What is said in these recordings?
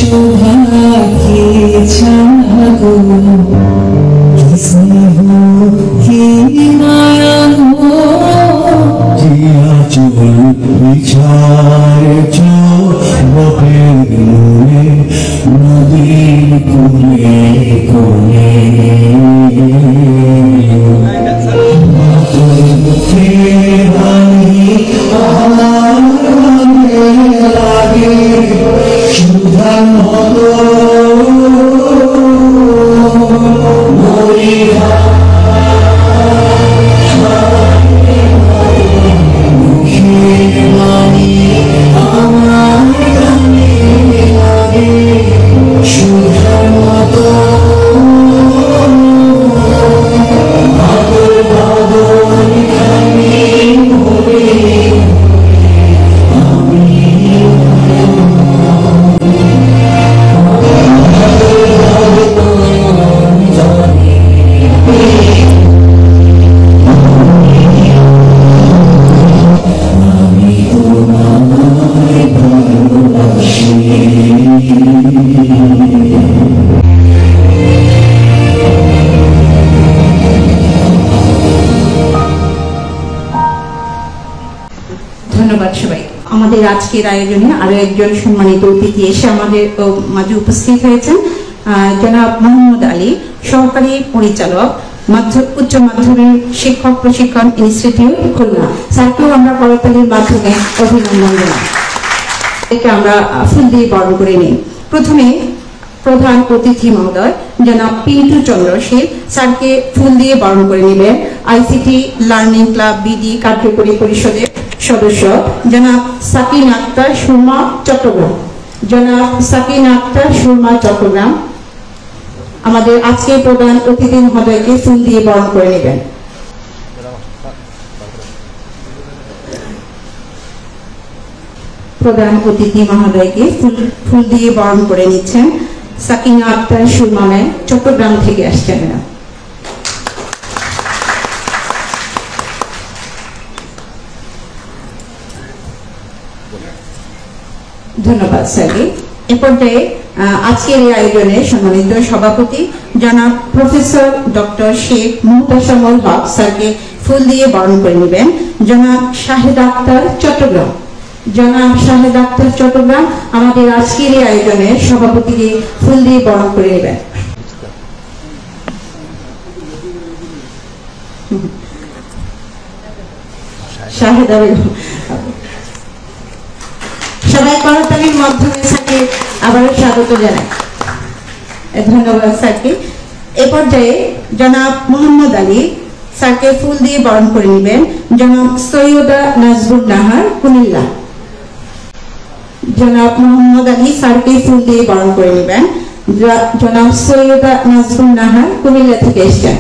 शोभा की चाहो किसी हो की माया हो जिया चुल बिछाए जो बपे नदी कोने कोने আমাদের আজকের আয়োজনে আরো একজন সম্মানিত অতিথি এসে আমাদের মাঝে উপস্থিত হয়েছেন জনাব মোহাম্মদ আলী, সহকারী পরিচালক উচ্চ মাধ্যমিক শিক্ষক প্রশিক্ষণ ইনস্টিটিউট খুলনা। স্যারকেও আমরা করতালির মাধ্যমে অভিনন্দন জানাই। একে আমরা ফুল দিয়ে বরণ করে নিই। প্রথমে প্রধান অতিথি মহোদয় জনাব পিন্টু চন্দ্র শীল স্যারকে ফুল দিয়ে বরণ করে নেবেন। আইসিটি লার্নিং ক্লাব বিডি কার্যকরী পরিষদের সদস্য জনাব সাকিন আক্তার সুরমা চট্টগ্রাম। জনাব সাকিন আক্তার সুরমা চট্টগ্রাম আমাদের আজকের প্রধান অতিথি মহোদয়কে ফুল দিয়ে বরণ করে নেবেন। প্রধান অতিথি মহোদয়কে ফুল দিয়ে বরণ করে নিচ্ছেন সাকিনা আক্তার সুরমা ম্যাম, চট্টগ্রাম থেকে আসছেন। ধন্যবাদ স্যারকে। এ পর্যায়ে আজকের এই আয়োজনে সম্মানিত সভাপতি জনাব প্রফেসর ডক্টর শেখ মুহতাসামুল হক স্যারকে ফুল দিয়ে বরণ করে নেবেন। জনাব শাহেদ আক্তার চট্টগ্রাম। জনাব শাহেদ আক্তার চট্টগ্রাম আমাদের আজকের এই আয়োজনে সভাপতিকে ফুল দিয়ে বরণ করে নেবেন। শাহেদা বেগম সবাই করতালির মাধ্যমে স্যারকে আবারও স্বাগত জানাই। ধন্যবাদ স্যারকে। এ পর্যায়ে জনাব মোহাম্মদ আলী স্যারকে ফুল দিয়ে বরণ করে নেবেন। জনাব সৈয়দা নাজবুল নাহার কুমিল্লা। জনাব মোহাম্মদ আলী স্যারকে ফুল দিয়ে বরণ করে নেবেন। জনাব সৈয়দা নাজবুল নাহার কুমিল্লা থেকে এসেছেন।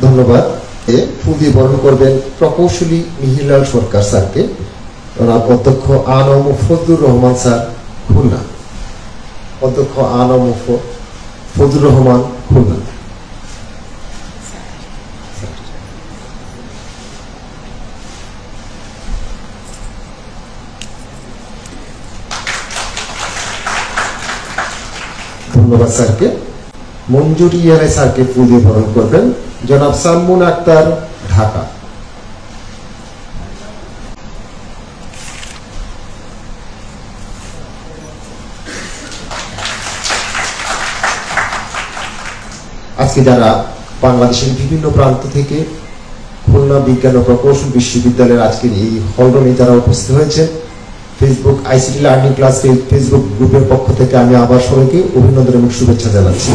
ধন্যবাদ। ফুল দিয়ে বরণ করবেন প্রকৌশলী মিহিরলাল সরকার স্যারকে। অধ্যক্ষ আনম ফজলুর রহমান স্যার খুলনা। অধ্যক্ষ আনম ফজলুর রহমান খুলনা। ধন্যবাদ স্যারকে। মঞ্জুরি ইয়ারাই স্যারকে ফুল দিয়ে বরণ করবেন জনাব সালমুন আক্তার ঢাকা। আজকে যারা বাংলাদেশের বিভিন্ন প্রান্ত থেকে খুলনা বিজ্ঞান ও প্রকৌশল বিশ্ববিদ্যালয়ের আজকের এই হলরুমে যারা উপস্থিত হয়েছে, Facebook ICT learning class Facebook গ্রুপের পক্ষ থেকে আমি আবার সবাইকে অভিনন্দন এবং শুভেচ্ছা জানাচ্ছি।